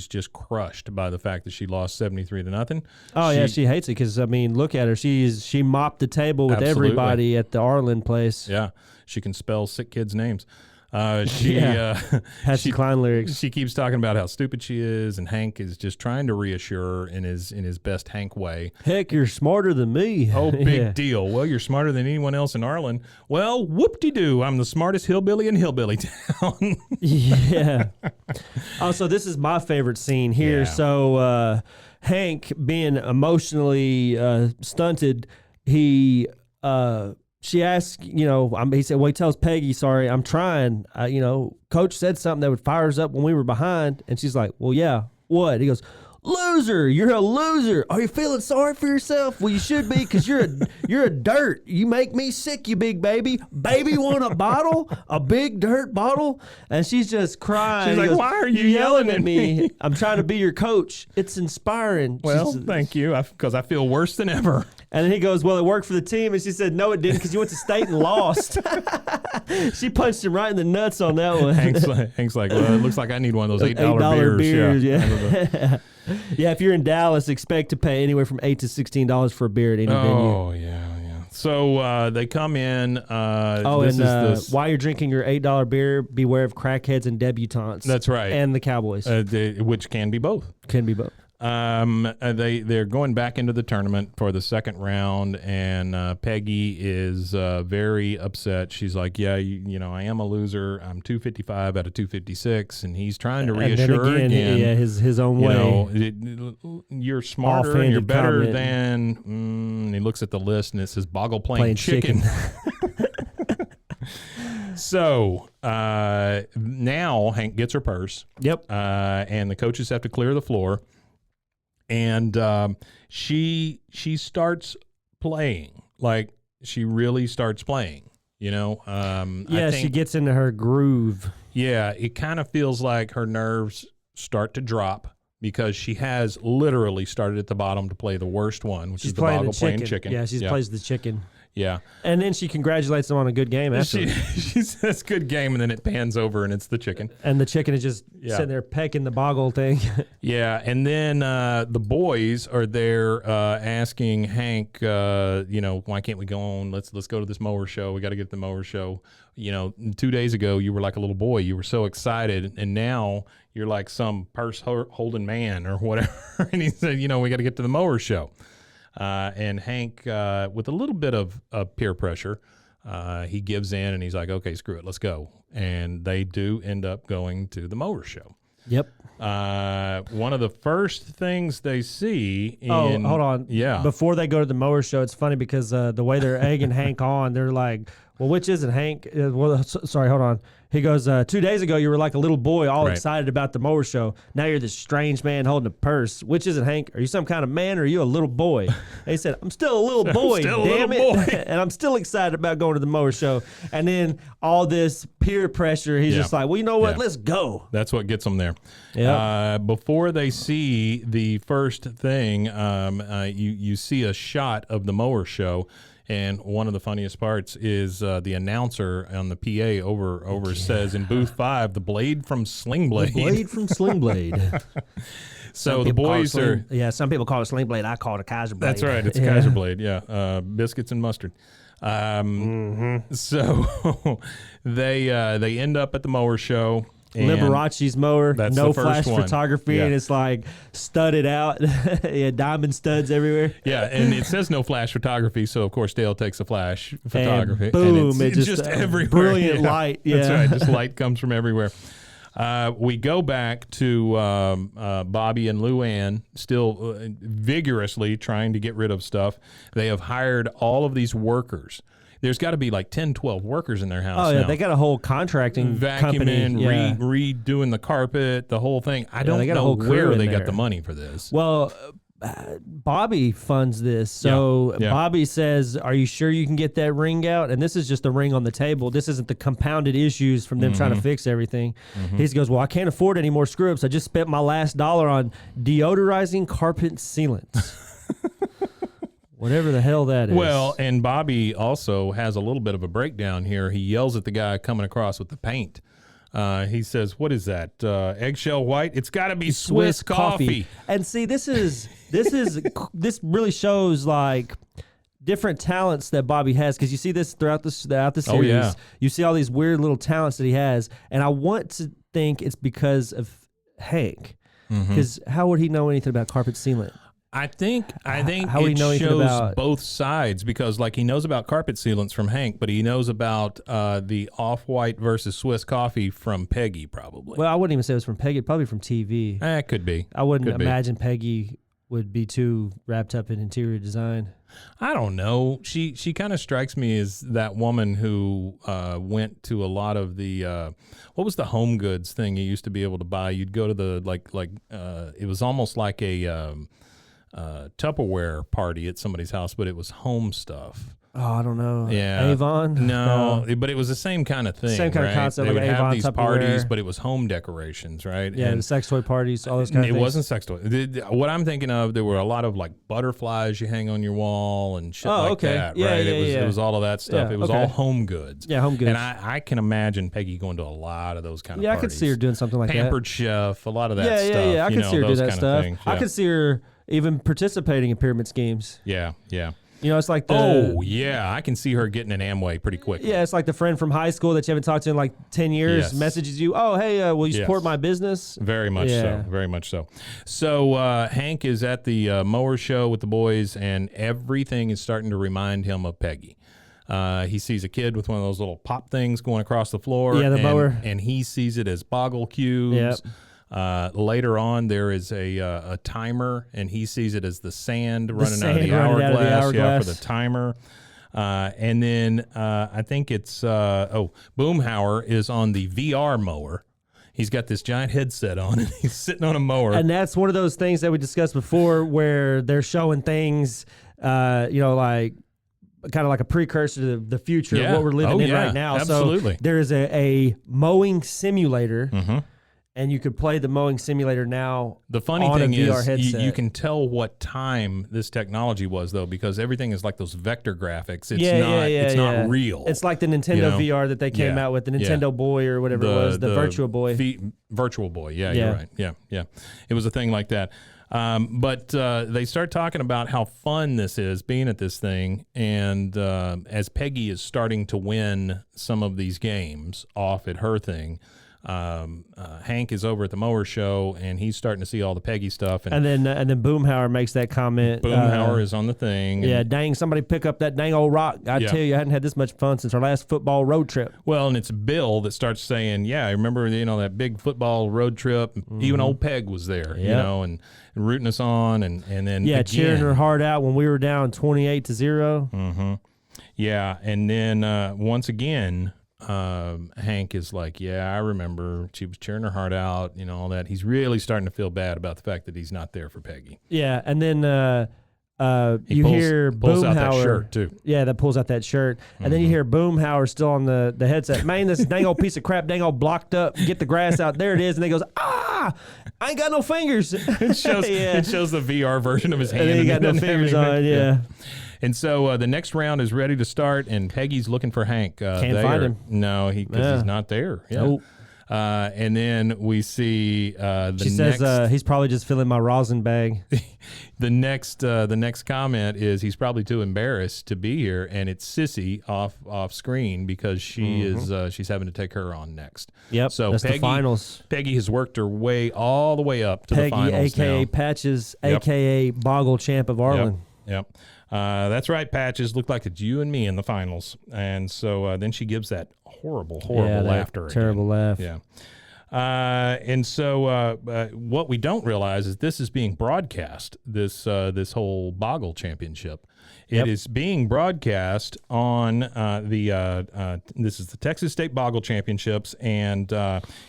just crushed by the fact that she lost 73-0. Oh yeah, she hates it because I mean, look at her. She mopped the table with Absolutely. everybody at the Arlen place. Yeah, she can spell sick kids' names. Patsy Cline lyrics. She keeps talking about how stupid she is, and Hank is just trying to reassure her in his best Hank way. Heck, you're smarter than me. Oh, big deal. Well, you're smarter than anyone else in Arlen. Well, whoop-de-doo. I'm the smartest hillbilly in Hillbilly Town. Yeah. Oh, so this is my favorite scene here. Yeah. So Hank, being emotionally stunted, she asks, he said, well, he tells Peggy, sorry, I'm trying. Coach said something that would fire us up when we were behind. And she's like, well, yeah, what? He goes, loser, you're a loser. Are you feeling sorry for yourself? Well, you should be, because you're a dirt. You make me sick, you big baby. Baby want a bottle? A big dirt bottle? And she's just crying. She's like, why are you yelling at me? I'm trying to be your coach. It's inspiring. Well, thank you, because I feel worse than ever. And then he goes, well, it worked for the team. And she said, no, it didn't, because you went to state and lost. She punched him right in the nuts on that one. Hank's like, well, it looks like I need one of those $8 beers. Yeah. Yeah, if you're in Dallas, expect to pay anywhere from $8 to $16 for a beer at any venue. Oh, yeah. So they come in. While you're drinking your $8 beer, beware of crackheads and debutantes. That's right. And the Cowboys. Which can be both. Can be both. They're going back into the tournament for the second round, and Peggy is very upset. She's like, yeah, I am a loser. I'm 255 out of 256, and he's trying to reassure her again. Yeah, his own way. You're smarter and you're better than. And he looks at the list, and it says Boggle playing chicken. So now Hank gets her purse. Yep. And the coaches have to clear the floor. And she starts playing, like she really starts playing, she gets into her groove. Yeah, it kind of feels like her nerves start to drop because she has literally started at the bottom to play the worst one, which is the Boggle playing chicken. Yeah, she plays the chicken. Yeah. And then she congratulates them on a good game after. She says good game, and then it pans over, and it's the chicken. And the chicken is just sitting there pecking the Boggle thing. Yeah, and then the boys are there asking Hank, why can't we go on? Let's go to this Mower show. We got to get to the Mower show. 2 days ago, you were like a little boy. You were so excited, and now you're like some purse-holding man or whatever. And he said, we got to get to the Mower show. And Hank, with a little bit of peer pressure, he gives in and he's like, okay, screw it, let's go. And they do end up going to the Mower show. Yep. One of the first things they see hold on. Yeah. Before they go to the Mower show, it's funny because the way they're egging Hank on, they're like, well, which isn't Hank? Sorry, hold on. He goes, 2 days ago, you were like a little boy all excited about the Mower show. Now you're this strange man holding a purse. Which isn't Hank? Are you some kind of man or are you a little boy? And he said, I'm still a little boy, damn it. And I'm still excited about going to the Mower show. And then all this peer pressure, he's just like, well, you know what? Let's go. That's what gets them there. Yeah. Before they see the first thing, you see a shot of the Mower show. And one of the funniest parts is the announcer on the PA over says in booth 5, the blade from Sling Blade. The blade from Sling Blade. So the boys are... Yeah, some people call it Sling Blade. I call it a Kaiser Blade. That's right. It's a Kaiser Blade, yeah. Biscuits and mustard. So they end up at the Mower show. Liberace's mower, no flash one. photography, and it's like studded out. Diamond studs everywhere. Yeah, and it says no flash photography, so of course Dale takes a flash photography. And boom, and it's just everywhere. Brilliant light. Yeah. That's right, just light comes from everywhere. We go back to Bobby and Luann, still vigorously trying to get rid of stuff. They have hired all of these workers. There's got to be like 10, 12 workers in their house. Oh, yeah. Now. They got a whole contracting company. Vacuuming, redoing the carpet, the whole thing. I don't know where they got the money for this. Well, Bobby funds this. So Bobby says, are you sure you can get that ring out? And this is just the ring on the table. This isn't the compounded issues from them trying to fix everything. He goes, well, I can't afford any more screw-ups. I just spent my last dollar on deodorizing carpet sealants. Whatever the hell that is. Well, and Bobby also has a little bit of a breakdown here. He yells at the guy coming across with the paint. He says, "What is that? Eggshell white? It's got to be Swiss coffee." And see, this really shows like different talents that Bobby has, because you see this throughout the series. Oh, yeah. You see all these weird little talents that he has, and I want to think it's because of Hank. Because how would he know anything about carpet sealant? I think how would he it know anything shows about- both sides, because like he knows about carpet sealants from Hank, but he knows about the off-white versus Swiss coffee from Peggy, probably. Well, I wouldn't even say it was from Peggy, probably from TV. It could be. I wouldn't Could be. imagine Peggy would be too wrapped up in interior design. I don't know. She kind of strikes me as that woman who went to a lot of the what was the home goods thing you used to be able to buy? You'd go to the like it was almost like a Tupperware party at somebody's house, but it was home stuff. Oh, I don't know. Yeah. Avon? No, but it was the same kind of thing. Same kind of right? concept, They like would have Avon, these Tupperware. parties, but it was home decorations, right? Yeah, And the sex toy parties, all those kind of it things. wasn't sex toy. What I'm thinking of, there were a lot of like butterflies you hang on your wall and shit like okay. that, Yeah, right? yeah, It was all of that stuff. Yeah, It was okay. all home goods. Yeah, home goods. And I can imagine Peggy going to a lot of those kind of Yeah, I parties. could see her doing something like Pampered Chef, a lot of that that. stuff. Yeah. I you could know, see her do those that kind of stuff. things. I Yeah. could see her even participating in pyramid schemes. Yeah. You know, it's like the Oh, yeah. I can see her getting an Amway pretty quick. yeah, it's like the friend from high school that you haven't talked to in like 10 years Yes. messages you, "Oh, hey, will you support Yes. my business?" Very much Yeah. so. Very much so. So Hank is at the Mower show with the boys, and everything is starting to remind him of Peggy. He sees a kid with one of those little pop things going across the floor. Yeah, the and, mower. And he sees it as Boggle cubes. Yep. Later on, there is a timer, and he sees it as the sand running sand out of the running out of the hourglass. Yeah, hourglass. for the timer. And then I think it's Boomhauer is on the VR mower. He's got this giant headset on, and he's sitting on a mower. And that's one of those things that we discussed before where they're showing things, like kind of like a precursor to the future Yeah. of what we're living Oh, in yeah. right now. Absolutely. So there is a mowing simulator, Mm-hmm. and you could play the mowing simulator now. The funny on thing a VR is, headset. you can tell what time this technology was, though, because everything is like those vector graphics. It's It's not real. It's like the Nintendo You know? VR that they came Yeah. out with, the Yeah. Nintendo Boy or whatever it was, the Virtual Boy. Virtual Boy. Yeah, Yeah. you're right. Yeah. It was a thing like that. But they start talking about how fun this is being at this thing, and as Peggy is starting to win some of these games off at her thing, Hank is over at the Mower show, and he's starting to see all the Peggy stuff. And then Boomhauer makes that comment. Boomhauer is on the thing. Yeah, and- dang, somebody pick up that dang old rock. I Yeah. tell you, I hadn't had this much fun since our last football road trip. Well, and it's Bill that starts saying, "Yeah, I remember, that big football road trip. Even old Peg was there, Yep. and rooting us on, and then Yeah, again, cheering her heart out when we were down 28-0. Yeah, and then once again, Hank is like, "Yeah, I remember. She was cheering her heart out, all that." He's really starting to feel bad about the fact that he's not there for Peggy. Yeah, and then He you pulls- hear pulls out that Boomhauer. shirt, too. Yeah, that pulls out that shirt. And then you hear Boomhauer still on the headset. Man, this dang old piece of crap, dang old blocked up. Get the grass out. There it is. And he goes, I ain't got no fingers. It shows Yeah. it shows the VR version of his hand. And then he got no doesn't have fingers anything. on, yeah. And so the next round is ready to start, and Peggy's looking for Hank. Can't find him. No, because Yeah. he's not there. Yeah. Nope. And then we see She says he's probably just filling my rosin bag. the next comment is he's probably too embarrassed to be here, and it's Sissy off screen because she is she's having to take her on next. Yep, So that's Peggy, the finals. Peggy has worked her way all the way up to the Peggy, finals a.k.a. now. Patches, Yep. a.k.a. Boggle Champ of Arlen. Yep. That's right, Patches. Looked like it's you and me in the finals. And so then she gives that horrible Yeah, that laughter. terrible laugh. Yeah. And so what we don't realize is this is being broadcast, this whole Boggle Championship. It Yep. is being broadcast on this is the Texas State Boggle Championships, and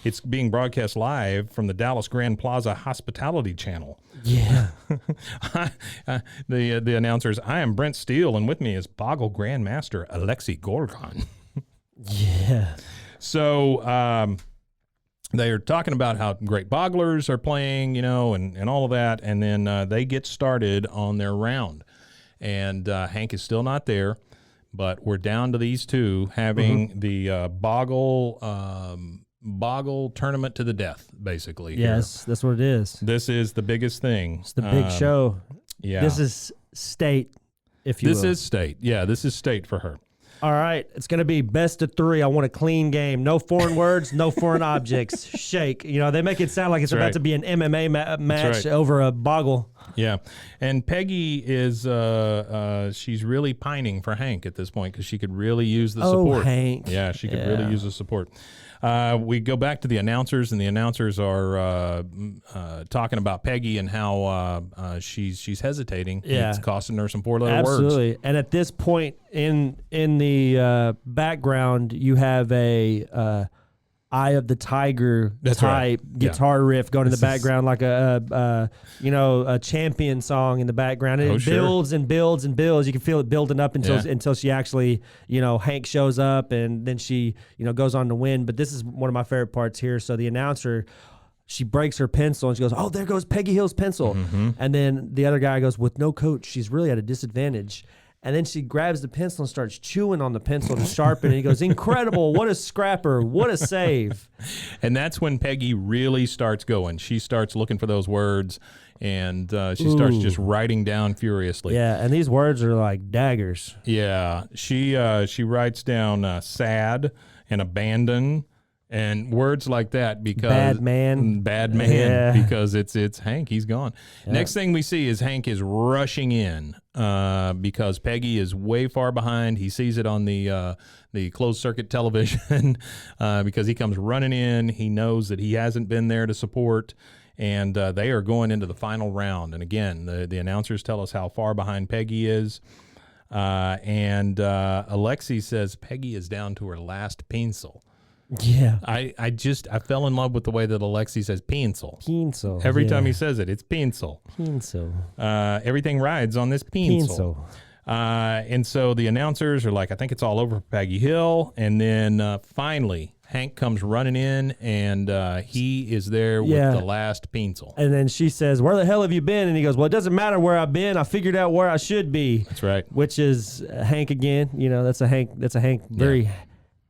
it's being broadcast live from the Dallas Grand Plaza Hospitality Channel. Yeah. The announcers, I am Brent Steele, and with me is Boggle Grandmaster Alexi Gorgon. Yeah. So they are talking about how great bogglers are playing, and all of that, and then they get started on their round. And Hank is still not there, but we're down to these two having the Boggle Boggle tournament to the death, basically. Yes, that's what it is. This is the biggest thing. It's the big show. Yeah. This is state, if you will. This is state. Yeah, this is state for her. All right, it's going to be best of 3. I want a clean game. No foreign words, no foreign objects. Shake. You know, they make it sound like it's about to be an MMA match over a boggle. Yeah, and Peggy is she's really pining for Hank at this point because she could really use the support. Hank. Yeah, she could really use the support. We go back to the announcers, and the announcers are talking about Peggy and how she's hesitating. Yeah. It's costing her some 4-letter words. Absolutely. And at this point in the background, you have a Eye of the Tiger type guitar riff going in the background, like a champion song in the background. And it builds and builds and builds. You can feel it building up until she actually, Hank shows up, and then she, goes on to win. But this is one of my favorite parts here. So the announcer, she breaks her pencil and she goes, "Oh, there goes Peggy Hill's pencil." Mm-hmm. And then the other guy goes, "With no coach, she's really at a disadvantage." And then she grabs the pencil and starts chewing on the pencil to sharpen it. And he goes, "Incredible. What a scrapper. What a save." And that's when Peggy really starts going. She starts looking for those words, and she starts just writing down furiously. Yeah, and these words are like daggers. Yeah. She writes down sad and abandon and words like that because bad man, because it's Hank. He's gone. Yeah. Next thing we see is Hank is rushing in because Peggy is way far behind. He sees it on the closed circuit television because he comes running in. He knows that he hasn't been there to support, and they are going into the final round. And again, the announcers tell us how far behind Peggy is. And Alexi says Peggy is down to her last pencil. Yeah. I fell in love with the way that Alexi says pencil. Pencil. Every time he says it, it's pencil. Pencil. Everything rides on this pencil. And so the announcers are like, I think it's all over for Peggy Hill. And then finally, Hank comes running in, and he is there with the last pencil. And then she says, "Where the hell have you been?" And he goes, "Well, it doesn't matter where I've been. I figured out where I should be." That's right. Which is Hank again. That's a Hank. Very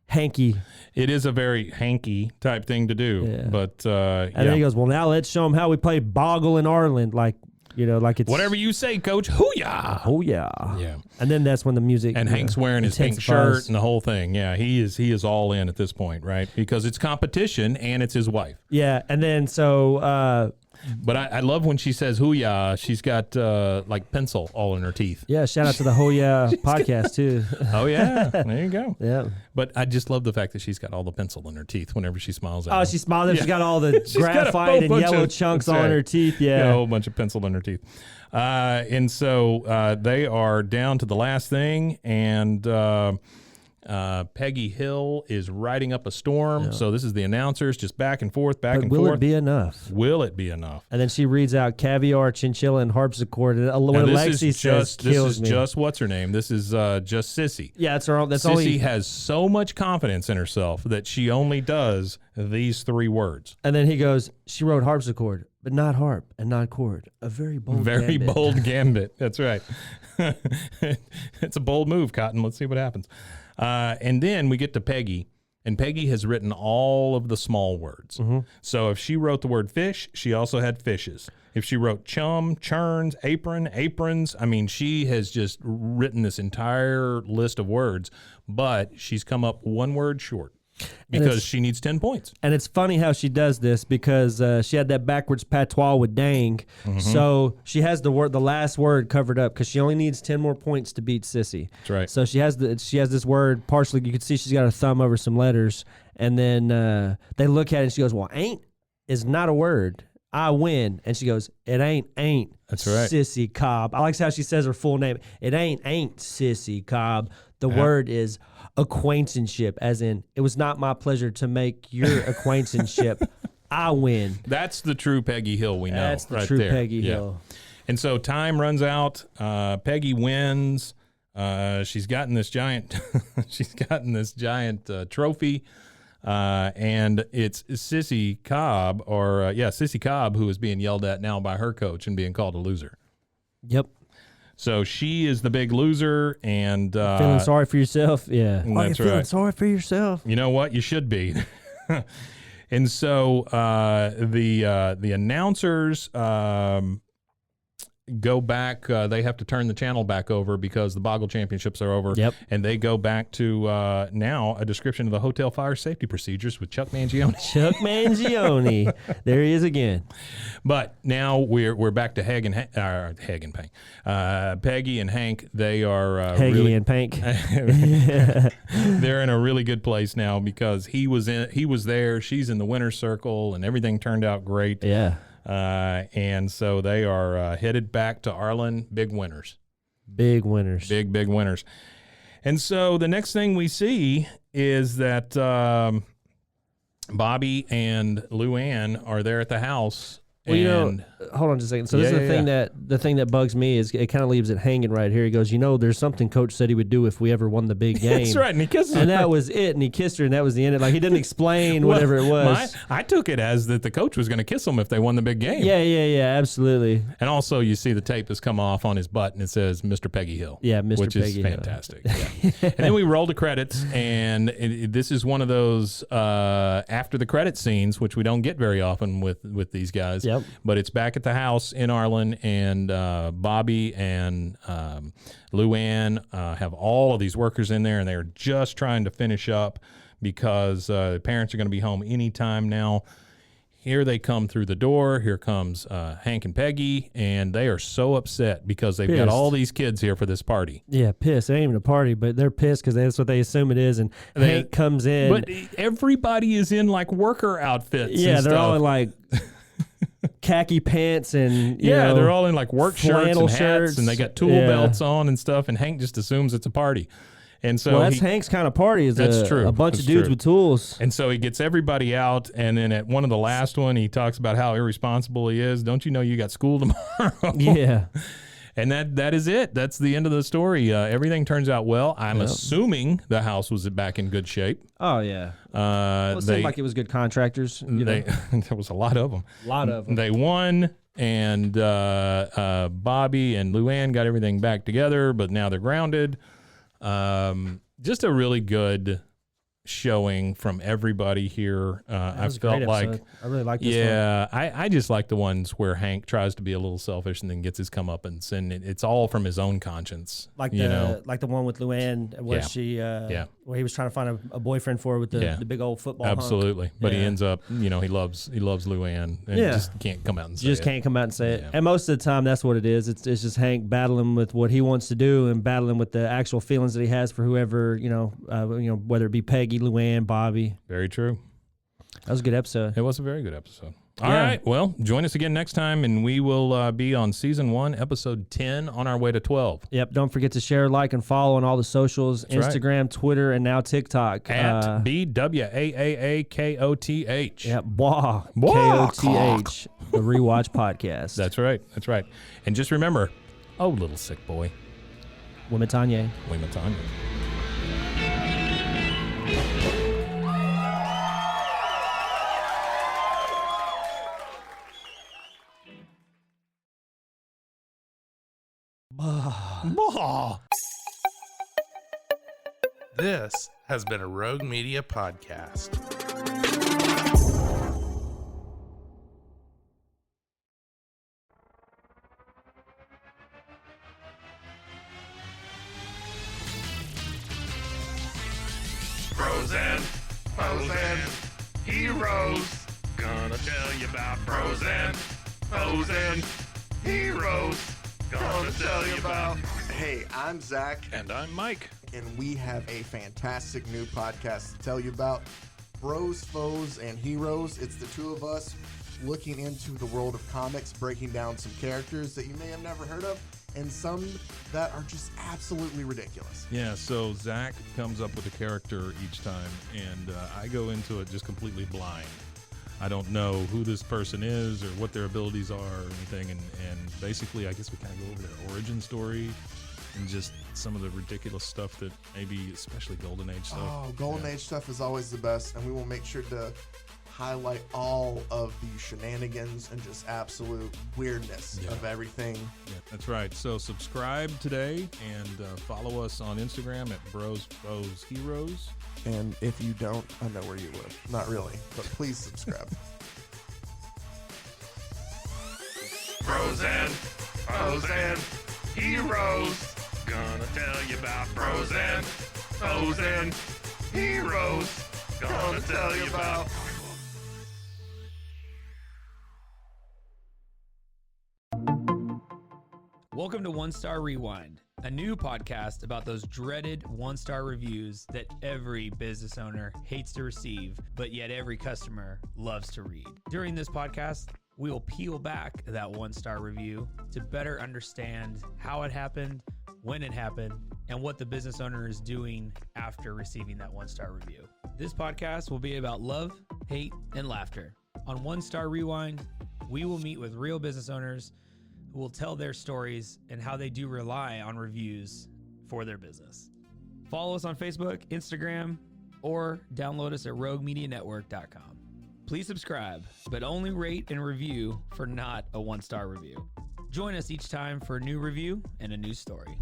hanky. It is a very hanky type thing to do. Yeah. But and then he goes, "Well, now let's show them how we play Boggle in Ireland." Like it's whatever you say, Coach. Hoo-yah! Oh yeah. Yeah. And then that's when the music and Hank's wearing his pink shirt and the whole thing. Yeah, he is all in at this point, right? Because it's competition and it's his wife. Yeah, and then so. But I love when she says "hoo-yah." She's got like pencil all in her teeth. Yeah, shout out to the Hoo-yah podcast too. Oh yeah, there you go. Yeah. But I just love the fact that she's got all the pencil in her teeth whenever she smiles at him. Oh, she smiles. She's got all the graphite and yellow chunks all in her teeth. Yeah, a whole bunch of pencil in her teeth. And so they are down to the last thing, and Peggy Hill is riding up a storm. Yeah. So this is the announcers just back and forth, back and forth. Will it be enough? Will it be enough? And then she reads out caviar, chinchilla, and harpsichord. And what Alexi says kills me. This is just what's her name? This is just Sissy. Yeah, that's her. Sissy has so much confidence in herself that she only does these 3 words. And then he goes, "She wrote harpsichord, but not harp and not chord. A very bold gambit." Bold gambit. That's right. It's a bold move, Cotton. Let's see what happens. And then we get to Peggy, and Peggy has written all of the small words. Mm-hmm. So if she wrote the word fish, she also had fishes. If she wrote chum, churns, apron, aprons, I mean, she has just written this entire list of words, but she's come up 1 word short. Because she needs 10 points. And it's funny how she does this because she had that backwards patois with dang. Mm-hmm. So she has the last word covered up because she only needs 10 more points to beat Sissy. That's right. So she has this word partially. You can see she's got her thumb over some letters. And then they look at it and she goes, "Well, ain't is not a word. I win." And she goes, "It ain't. That's right. Sissy Cobb." I like how she says her full name. "It ain't Sissy Cobb. The word is acquaintanceship," as in, "It was not my pleasure to make your acquaintanceship. I win." That's the true Peggy Hill we know. That's the right true there. Peggy Hill. And so time runs out. Peggy wins. She's gotten this giant trophy. And it's Sissy Cobb, Sissy Cobb, who is being yelled at now by her coach and being called a loser. Yep. So she is the big loser, and feeling sorry for yourself. Yeah. That's right. Feeling sorry for yourself. You know what? You should be. And so the announcers go back. They have to turn the channel back over because the Boggle Championships are over. Yep. And they go back to now a description of the hotel fire safety procedures with Chuck Mangione. Chuck Mangione. There he is again. But now we're back to Peggy and Hank. They are Peggy really, and Pank. they're in a really good place now because he was there. She's in the winner's circle, and everything turned out great. Yeah. And so they are headed back to Arlen. Big winners. Big winners. Big winners. And so the next thing we see is that Bobby and Luann are there at the house. Well, you know, hold on just a second. So this is the thing that bugs me is it kind of leaves it hanging right here. He goes, there's something Coach said he would do if we ever won the big game. That's right, and he kissed her. And that was it, and he kissed her, and that was the end. Like, he didn't explain whatever it was. I took it as that the coach was going to kiss him if they won the big game. Yeah, absolutely. And also, you see the tape has come off on his butt, and it says Mr. Peggy Hill. Yeah, Mr. Which Peggy is fantastic. Yeah. And then we roll the credits, and this is one of those after the credit scenes, which we don't get very often with these guys. Yep. But it's back at the house in Arlen, and Bobby and Luann have all of these workers in there, and they're just trying to finish up because the parents are going to be home anytime now. Here they come through the door. Here comes Hank and Peggy, and they are so upset because they've got all these kids here for this party. Yeah, pissed. It ain't even a party, but they're pissed because that's what they assume it is. And Hank comes in. But everybody is in like worker outfits. Yeah, and they're stuff. all in like khaki pants and they're all in like work shirts and hats, shirts. and they got tool belts on and stuff. And Hank just assumes it's a party. And so that's Hank's kind of party. Is true. A bunch of dudes with tools. And so he gets everybody out, and then at one of the last one, he talks about how irresponsible he is. Don't you know you got school tomorrow? Yeah. And that is it. That's the end of the story. Everything turns out well. I'm assuming the house was back in good shape. Oh, yeah. It seemed like it was good contractors. There was a lot of them. A lot of them. They won, and Bobby and Luann got everything back together, but now they're grounded. Just a really good showing from everybody here. I felt like I really like this one. Yeah, I just like the ones where Hank tries to be a little selfish and then gets his comeuppance, and it's all from his own conscience. Like the one with Luann where where he was trying to find a boyfriend for her with the big old football Absolutely. hunk. But he ends up, he loves Luann and just can't come out and say it. Just can't come out and say it. And most of the time that's what it is. It's just Hank battling with what he wants to do and battling with the actual feelings that he has for whoever, whether it be Peggy, Luann, Bobby. Very true. That was a good episode. It was a very good episode. All right. Well, join us again next time, and we will be on Season 1, Episode 10, on our way to 12. Yep. Don't forget to share, like, and follow on all the socials, Instagram, Twitter, and now TikTok. At BWAAAKOTH. Yep. Bwaaa. KOTH. The Rewatch Podcast. That's right. That's right. And just remember, oh, little sick boy. Wimatanye. Wimatanye. Bwaaa. This has been a Rogue Media podcast. Frozen, heroes. Gonna tell you about frozen heroes. Gonna tell you about. Hey, I'm Zach. And I'm Mike. And we have a fantastic new podcast to tell you about. Bros, Foes, and Heroes. It's the two of us looking into the world of comics, breaking down some characters that you may have never heard of, and some that are just absolutely ridiculous. Yeah, so Zach comes up with a character each time, and I go into it just completely blind. I don't know who this person is or what their abilities are or anything, and basically I guess we kind of go over their origin story and just some of the ridiculous stuff that maybe, especially Golden Age stuff. Oh, Golden Age stuff is always the best, and we will make sure to highlight all of the shenanigans and just absolute weirdness of everything. Yeah, that's right. So subscribe today and follow us on Instagram at Bros Foes Heroes. And if you don't, I know where you live. Not really, but please subscribe. Bros and foes and heroes. Gonna tell you about bros and foes and heroes. Gonna tell you about. Welcome to One Star Rewind, a new podcast about those dreaded one-star reviews that every business owner hates to receive, but yet every customer loves to read. During this podcast, we will peel back that one-star review to better understand how it happened, when it happened, and what the business owner is doing after receiving that one-star review. This podcast will be about love, hate, and laughter. On One Star Rewind, we will meet with real business owners who will tell their stories and how they do rely on reviews for their business. Follow us on Facebook, Instagram, or download us at roguemedianetwork.com. Please subscribe, but only rate and review for not a one-star review. Join us each time for a new review and a new story.